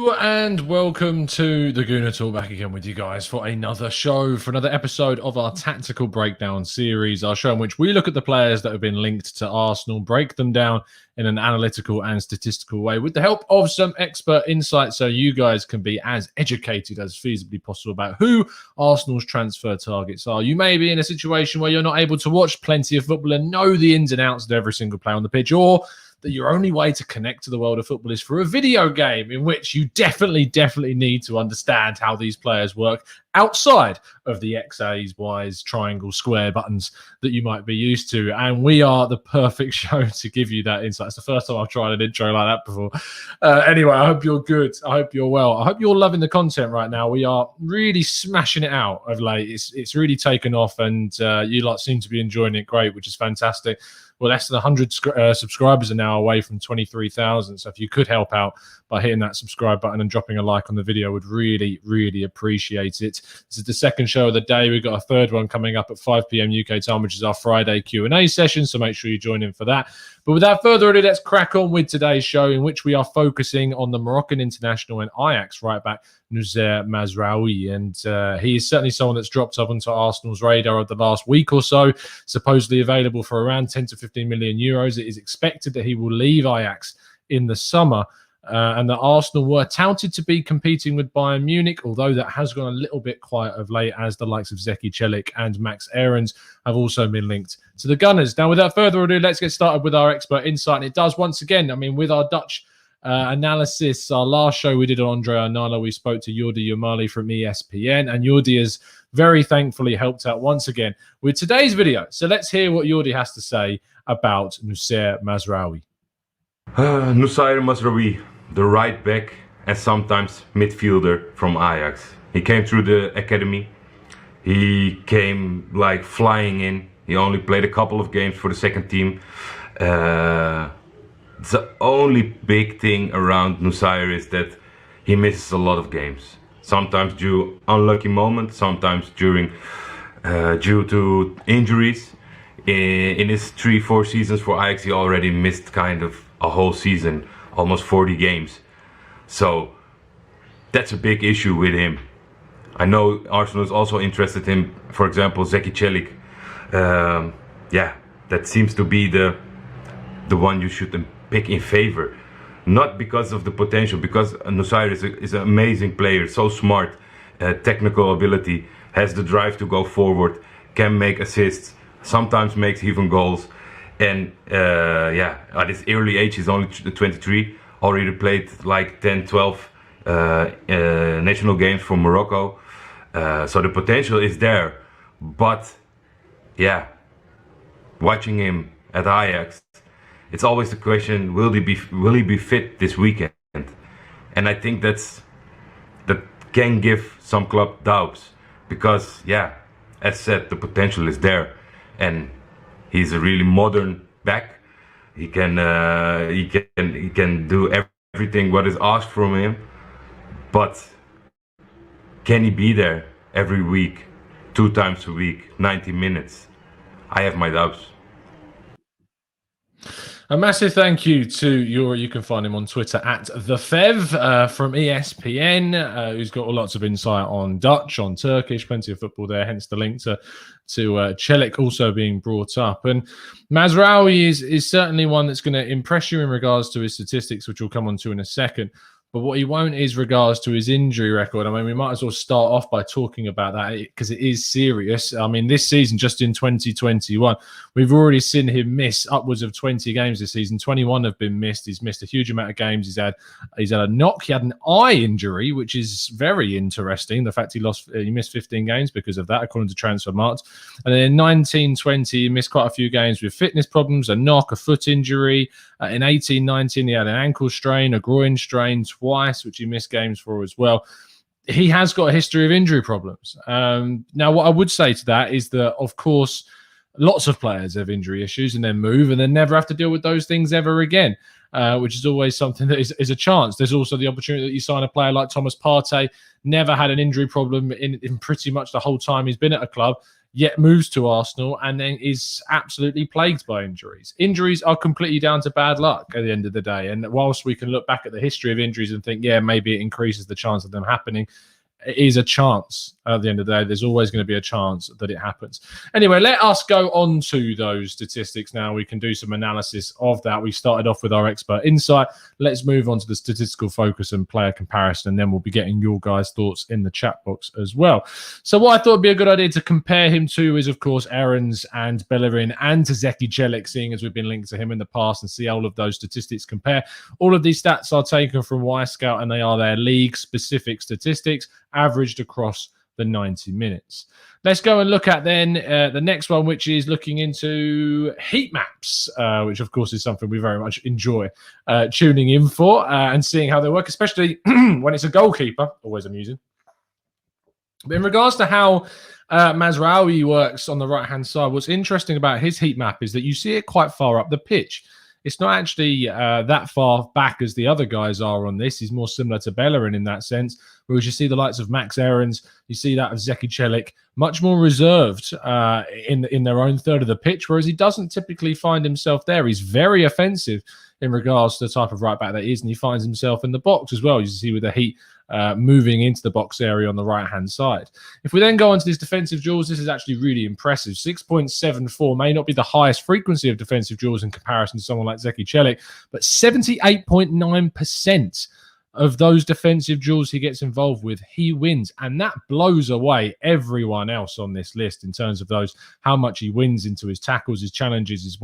And welcome to the Gooner Talk, back again with you guys for another show, for another episode of our Tactical Breakdown series, our show in which we look at the players that have been linked to Arsenal, break them down in an analytical and statistical way with the help of some expert insight so you guys can be as educated as feasibly possible about who Arsenal's transfer targets are. You may be in a situation where you're not able to watch plenty of football and know the ins and outs of every single player on the pitch, or that your only way to connect to the world of football is through a video game in which you definitely need to understand how these players work outside of the X, A's, Y's, triangle, square buttons that you might be used to. And we are the perfect show to give you that insight. It's the first time I've tried an intro like that before. Anyway, I hope you're good. I hope you're well. I hope you're loving the content right now. We are really smashing it out of late. It's really taken off, and you lot seem to be enjoying it great, which is fantastic. Well, less than 100 subscribers are now away from 23,000. So if you could help out by hitting that subscribe button and dropping a like on the video, would really appreciate it. This is the second show of the day. We've got a third one coming up at 5 p.m. UK time, which is our Friday Q&A session. So make sure you join in for that. But without further ado, let's crack on with today's show, in which we are focusing on the Moroccan international and Ajax right back, Mazraoui. And he is certainly someone that's dropped up onto Arsenal's radar over the last week or so, supposedly available for around 10 to 15 million euros. It is expected that he will leave Ajax in the summer. And that Arsenal were touted to be competing with Bayern Munich, although that has gone a little bit quiet of late, as the likes of Zeki Celik and Max Aarons have also been linked to the Gunners. Now, without further ado, let's get started with our expert insight. And it does, once again, I mean, with our Dutch analysis, our last show we did on Andre Onana, we spoke to Jordi Yamali from ESPN, and Jordi has very thankfully helped out once again with today's video. So let's hear what Jordi has to say about Noussair Mazraoui. Noussair Mazraoui, the right back and sometimes midfielder from Ajax. He came through the academy. He came like flying in. He only played a couple of games for the second team. The only big thing around Noussair is that he misses a lot of games. Sometimes due to unlucky moments, sometimes due to injuries. In his 3-4 seasons for Ajax, he already missed kind of a whole season, almost 40 games. So that's a big issue with him. I know Arsenal is also interested in, for example, Zeki Celik. Yeah, that seems to be the one you should pick in favor. Not because of the potential, because Noussair is an amazing player, so smart, technical ability, has the drive to go forward, can make assists, sometimes makes even goals. And yeah, at his early age, he's only 23, already played like 10, 12 national games for Morocco. So the potential is there. But yeah, watching him at Ajax, it's always the question, will he be fit this weekend? And I think that can give some club doubts, because yeah, as said, the potential is there. And he's a really modern back. He can do everything what is asked from him. But can he be there every week, 2 times a week, 90 minutes? I have my doubts. A massive thank you to you can find him on Twitter at TheFev from ESPN, who's got lots of insight on Dutch, on Turkish, plenty of football there, hence the link to Celik also being brought up. And Mazraoui is certainly one that's going to impress you in regards to his statistics, which we'll come on to in a second. But what he won't is regards to his injury record. I mean, we might as well start off by talking about that, because it is serious. I mean, this season, just in 2021, we've already seen him miss upwards of 20 games this season. 21 have been missed. He's missed a huge amount of games. He's had a knock. He had an eye injury, which is very interesting. The fact he missed 15 games because of that, according to Transfermarkt. And then in 19-20, he missed quite a few games with fitness problems, a knock, a foot injury. In 18-19, he had an ankle strain, a groin strain twice, which he missed games for as well. He has got a history of injury problems. Now, what I would say to that is that, of course, lots of players have injury issues and then move and then never have to deal with those things ever again, which is always something that is a chance. There's also the opportunity that you sign a player like Thomas Partey, never had an injury problem in pretty much the whole time he's been at a club. yet moves to Arsenal and then is absolutely plagued by injuries. Injuries are completely down to bad luck at the end of the day. And whilst we can look back at the history of injuries and think, yeah, maybe it increases the chance of them happening, it is a chance at the end of the day. There's always going to be a chance that it happens. Anyway, let us go on to those statistics now. We can do some analysis of that. We started off with our expert insight. Let's move on to the statistical focus and player comparison, and then we'll be getting your guys' thoughts in the chat box as well. So what I thought would be a good idea to compare him to is, of course, Aarons and Bellerin, and to Zeki Celik, seeing as we've been linked to him in the past, and see all of those statistics compare. All of these stats are taken from Wisecout, and they are their league-specific statistics averaged across the 90 minutes. Let's go and look at then the next one, which is looking into heat maps, which of course is something we very much enjoy tuning in for and seeing how they work, especially when it's a goalkeeper. Always amusing. But in regards to how Mazraoui works on the right-hand side, what's interesting about his heat map is that you see it quite far up the pitch. It's not actually that far back as the other guys are on this. He's more similar to Bellerin in that sense, whereas you see the likes of Max Aarons, you see that of Zeki Celik, much more reserved in their own third of the pitch, whereas he doesn't typically find himself there. He's very offensive in regards to the type of right back that he is, and he finds himself in the box as well. You see with the Heat moving into the box area on the right-hand side. If we then go on to these defensive duels, this is actually really impressive. 6.74 may not be the highest frequency of defensive duels in comparison to someone like Zeki Celik, but 78.9% of those defensive duels he gets involved with, he wins. And that blows away everyone else on this list in terms of those, how much he wins into his tackles, his challenges, his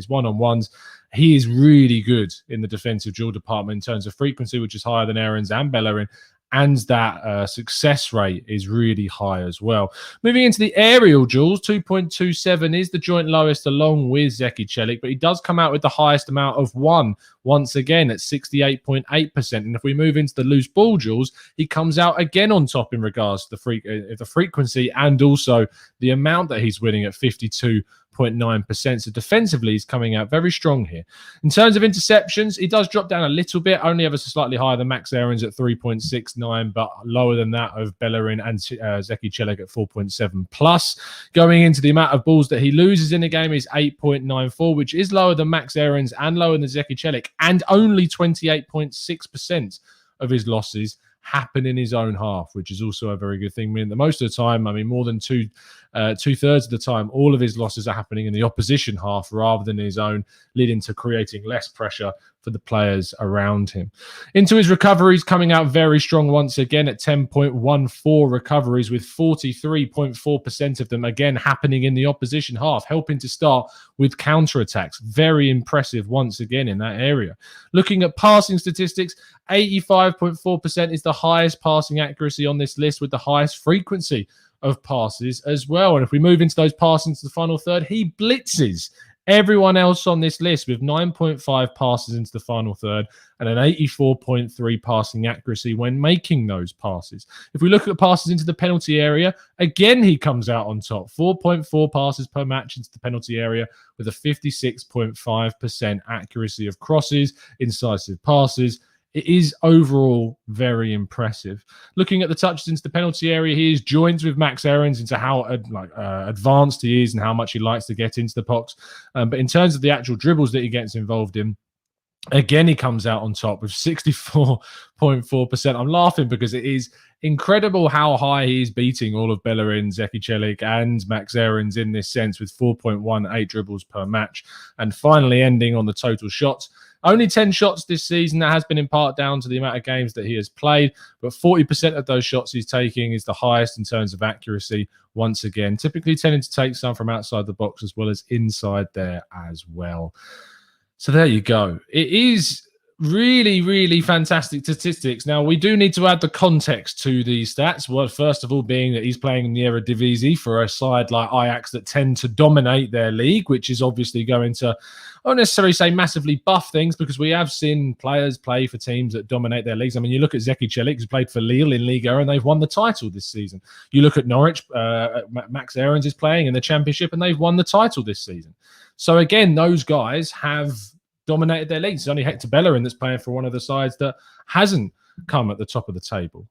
one-on-ones. He is really good in the defensive duel department in terms of frequency, which is higher than Aarons and Bellerin. And that success rate is really high as well. Moving into the aerial duels, 2.27 is the joint lowest along with Zeki Celik, but he does come out with the highest amount of one once again at 68.8%. And if we move into the loose ball duels, he comes out again on top in regards to the frequency and also the amount that he's winning at 52.9%. So defensively, he's coming out very strong here. In terms of interceptions, he does drop down a little bit, only ever so slightly higher than Max Aarons at 3.69, but lower than that of Bellerin and Zeki Celik at 4.7 plus. Going into the amount of balls that he loses in a game is 8.94, which is lower than Max Aarons and lower than Zeki Celik, and only 28.6% of his losses happen in his own half, which is also a very good thing. I mean, the most of the time, more than two-thirds of the time, all of his losses are happening in the opposition half rather than his own, leading to creating less pressure for the players around him. Into his recoveries, coming out very strong once again at 10.14 recoveries, with 43.4% of them again happening in the opposition half, helping to start with counterattacks. Very impressive once again in that area. Looking at passing statistics, 85.4% is the highest passing accuracy on this list, with the highest frequency of passes as well. And if we move into those passings to the final third, he blitzes everyone else on this list with 9.5 passes into the final third and an 84.3 passing accuracy when making those passes. If we look at passes into the penalty area, again, he comes out on top. 4.4 passes per match into the penalty area with a 56.5% accuracy of crosses, incisive passes. It is overall very impressive. Looking at the touches into the penalty area, he is joined with Max Aarons into how advanced he is and how much he likes to get into the box. But in terms of the actual dribbles that he gets involved in, again, he comes out on top with 64.4%. I'm laughing because it is incredible how high he is beating all of Bellerin, Zeki Celik, and Max Aarons in this sense, with 4.18 dribbles per match. And finally ending on the total shots. Only 10 shots this season. That has been in part down to the amount of games that he has played, but 40% of those shots he's taking is the highest in terms of accuracy. Once again, typically tending to take some from outside the box as well as inside there as well. So there you go. It is really, really fantastic statistics. Now, we do need to add the context to these stats. Well, first of all, being that he's playing in the Eredivisie for a side like Ajax that tend to dominate their league, which is obviously going to, I won't necessarily say massively buff things, because we have seen players play for teams that dominate their leagues. I mean, you look at Zeki Celik, who's played for Lille in Liga, and they've won the title this season. You look at Norwich, Max Aarons is playing in the Championship, and they've won the title this season. So again, those guys have dominated their leagues. It's only Hector Bellerin that's playing for one of the sides that hasn't come at the top of the table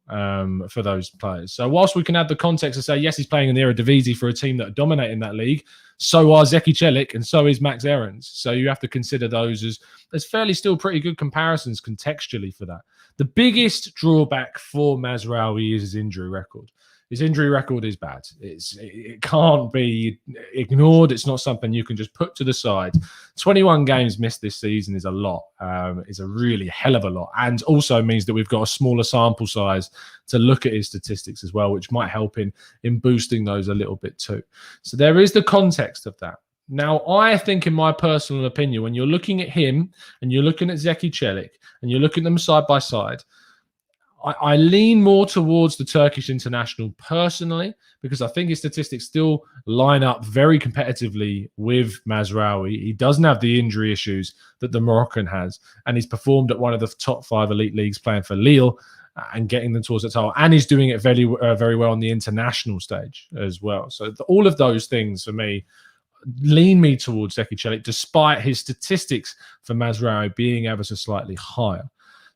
for those players. So whilst we can add the context and say, yes, he's playing in the Eredivisie for a team that are dominating that league, so are Zeki Celik and so is Max Aarons. So you have to consider those as fairly still pretty good comparisons contextually for that. The biggest drawback for Mazraoui is his injury record. His injury record is bad. It can't be ignored. It's not something you can just put to the side. 21 games missed this season is a lot. Is a really hell of a lot, and also means that we've got a smaller sample size to look at his statistics as well, which might help in boosting those a little bit too. So there is the context of that. Now, I think, in my personal opinion, when you're looking at him and you're looking at Zeki Celik and you're looking at them side by side, I lean more towards the Turkish international personally, because I think his statistics still line up very competitively with Mazraoui. He doesn't have the injury issues that the Moroccan has, and he's performed at one of the top 5 elite leagues playing for Lille and getting them towards the title, and he's doing it very, very well on the international stage as well. So all of those things for me lean me towards Zeki Celik, despite his statistics for Mazraoui being ever so slightly higher.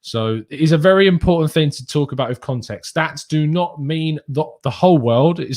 So it is a very important thing to talk about with context. Stats do not mean the whole world. It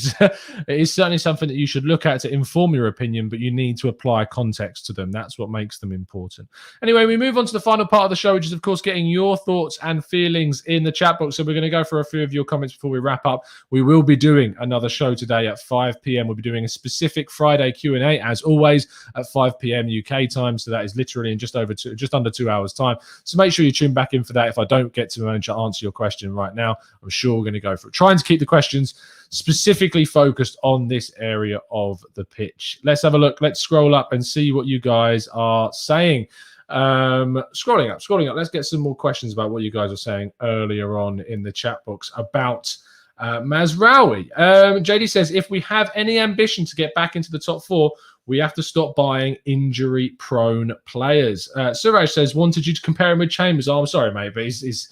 is certainly something that you should look at to inform your opinion, but you need to apply context to them. That's what makes them important. Anyway, we move on to the final part of the show, which is, of course, getting your thoughts and feelings in the chat box. So we're going to go for a few of your comments before we wrap up. We will be doing another show today at 5 p.m. We'll be doing a specific Friday Q&A, as always, at 5 p.m. UK time. So that is literally in just under 2 hours' time. So make sure you tune back in for that. If I don't get to manage to answer your question right now, I'm sure we're going to go for it. Trying to keep the questions specifically focused on this area of the pitch. Let's have a look. Let's scroll up and see what you guys are saying. Scrolling up. Let's get some more questions about what you guys were saying earlier on in the chat box about Mazraoui. JD says, if we have any ambition to get back into the top 4, we have to stop buying injury-prone players. Suraj says, wanted you to compare him with Chambers. Oh, I'm sorry, mate, but his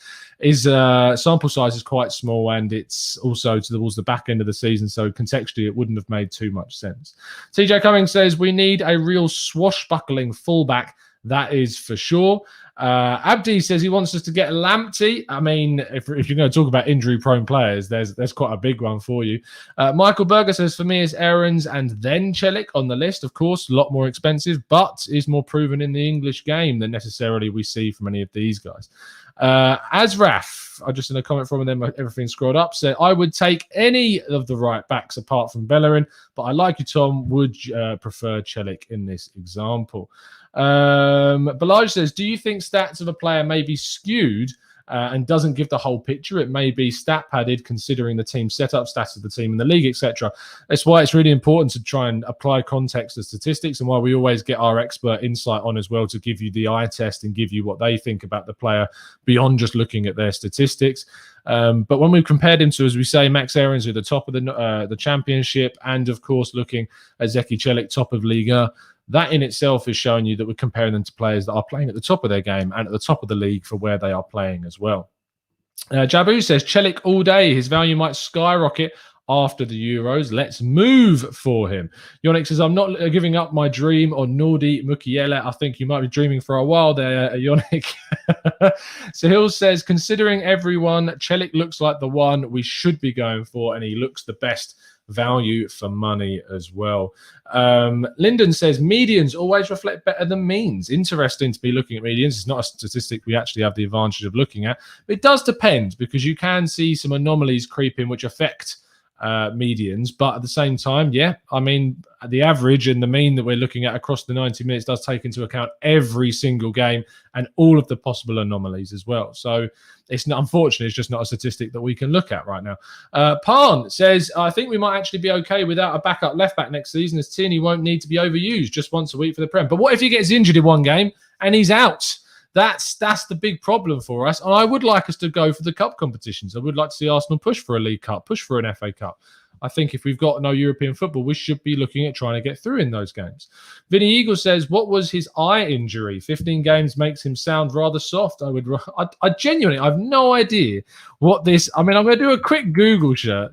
sample size is quite small, and it's also towards the back end of the season, so contextually it wouldn't have made too much sense. TJ Cummings says, we need a real swashbuckling fullback. That is for sure. Abdi says he wants us to get Lamptey. I mean, if you're going to talk about injury-prone players, there's quite a big one for you. Michael Berger says, for me, it's Aarons and then Celik on the list. Of course, a lot more expensive, but is more proven in the English game than necessarily we see from any of these guys. Azraf, I just in a comment from them, everything scrolled up, said, I would take any of the right backs apart from Bellerin, but I like you, Tom, would prefer Celik in this example. Balaj says, do you think stats of a player may be skewed and doesn't give the whole picture? It may be stat padded considering the team setup, stats of the team in the league, etc. That's why it's really important to try and apply context to statistics, and why we always get our expert insight on as well to give you the eye test and give you what they think about the player beyond just looking at their statistics. But when we've compared him to, as we say, Max Aarons at the top of the championship, and of course looking at Zeki Celik, top of Liga, that in itself is showing you that we're comparing them to players that are playing at the top of their game and at the top of the league for where they are playing as well. Jabu says, Celik all day. His value might skyrocket after the Euros. Let's move for him. Yannick says, I'm not giving up my dream on Nordi Mukiele. I think you might be dreaming for a while there, Yannick. Sahil says, considering everyone, Celik looks like the one we should be going for, and he looks the best value for money as well. Lyndon says, medians always reflect better than means. Interesting to be looking at medians. It's not a statistic we actually have the advantage of looking at. But it does depend, because you can see some anomalies creep in which affect medians, but at the same time, yeah, I mean, the average and the mean that we're looking at across the 90 minutes does take into account every single game and all of the possible anomalies as well. So it's not, unfortunately, it's just not a statistic that we can look at right now. Parn says, I think we might actually be okay without a backup left back next season, as Tierney won't need to be overused just once a week for the Prem. But what if he gets injured in one game and he's out? That's the big problem for us. And I would like us to go for the cup competitions. I would like to see Arsenal push for a League Cup, push for an FA Cup. I think if we've got no European football, we should be looking at trying to get through in those games. Vinny Eagle says, what was his eye injury? 15 games makes him sound rather soft. I genuinely, I have no idea what this, I mean, I'm going to do a quick Google search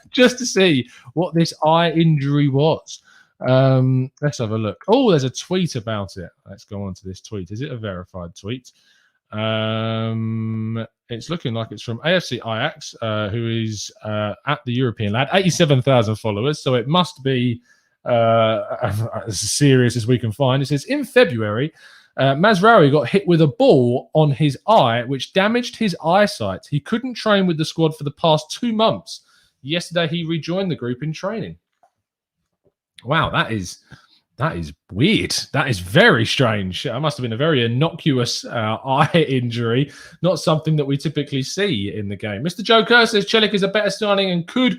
just to see what this eye injury was. Let's have a look. Oh, there's a tweet about it. Let's go on to this tweet. Is it a verified tweet? It's looking like it's from AFC Ajax, who is at the European Lad, 87,000 followers. So it must be as serious as we can find. It says, in February, Mazraoui got hit with a ball on his eye, which damaged his eyesight. He couldn't train with the squad for the past 2 months. Yesterday, he rejoined the group in training. Wow, that is weird. That is very strange. That must have been a very innocuous eye injury, not something that we typically see in the game. Mr. Joe Kerr says Celik is a better signing and could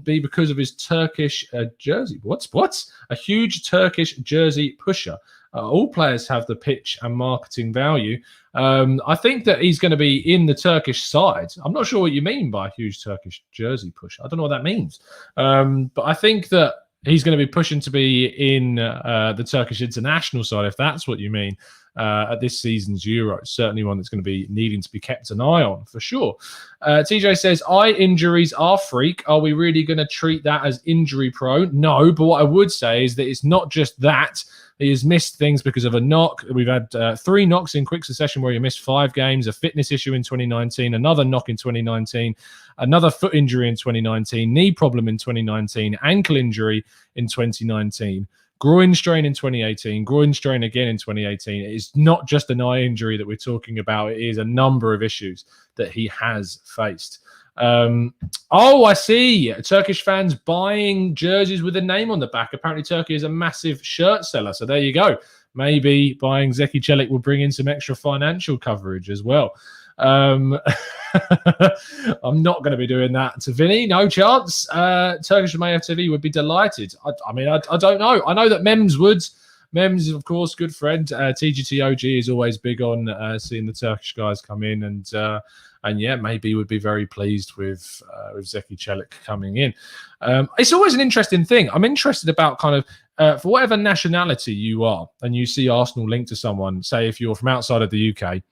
be because of his Turkish jersey. What? A huge Turkish jersey pusher. All players have the pitch and marketing value. I think that he's going to be in the Turkish side. I'm not sure what you mean by a huge Turkish jersey pusher. I don't know what that means. But I think that he's going to be pushing to be in the Turkish international side, if that's what you mean, at this season's Euros. Certainly one that's going to be needing to be kept an eye on, for sure. TJ says, eye injuries are freak. Are we really going to treat that as injury prone? No, but what I would say is that it's not just that. He has missed things because of a knock. We've had 3 knocks in quick succession where he missed 5 games, a fitness issue in 2019, another knock in 2019, another foot injury in 2019, knee problem in 2019, ankle injury in 2019, groin strain in 2018, groin strain again in 2018. It's not just an eye injury that we're talking about. It is a number of issues that he has faced. I see. Turkish fans buying jerseys with a name on the back. Apparently, Turkey is a massive shirt seller. So there you go. Maybe buying Zeki Celik will bring in some extra financial coverage as well. I'm not going to be doing that to Vinny. No chance. Turkish from AFTV would be delighted. I don't know. I know that Mems would. Mems is, of course, good friend. TGTOG is always big on seeing the Turkish guys come in, and yeah, maybe he would be very pleased with Zeki Celik coming in. It's always an interesting thing. I'm interested about kind of for whatever nationality you are, and you see Arsenal linked to someone. Say if you're from outside of the UK.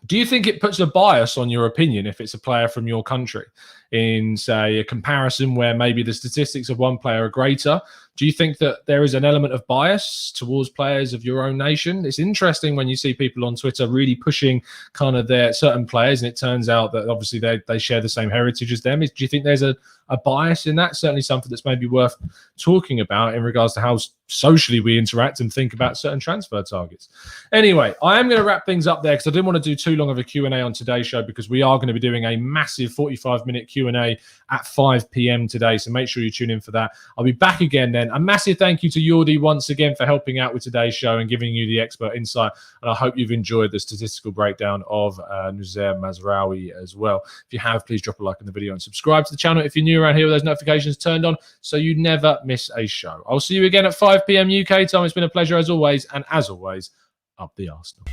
Do you think it puts a bias on your opinion if it's a player from your country in, say, a comparison where maybe the statistics of one player are greater? Do you think that there is an element of bias towards players of your own nation? It's interesting when you see people on Twitter really pushing kind of their certain players, and it turns out that obviously they share the same heritage as them. Do you think there's a bias in that? Certainly something that's maybe worth talking about in regards to how socially we interact and think about certain transfer targets. Anyway, I am going to wrap things up there because I didn't want to do too long of a Q&A on today's show because we are going to be doing a massive 45-minute Q&A at 5 p.m. today. So make sure you tune in for that. I'll be back again then. A massive thank you to Jordi once again for helping out with today's show and giving you the expert insight. And I hope you've enjoyed the statistical breakdown of Noussair Mazraoui as well. If you have, please drop a like on the video and subscribe to the channel if you're new around here with those notifications turned on so you never miss a show. I'll see you again at 5 p.m. UK time. It's been a pleasure as always. And as always, up the Arsenal.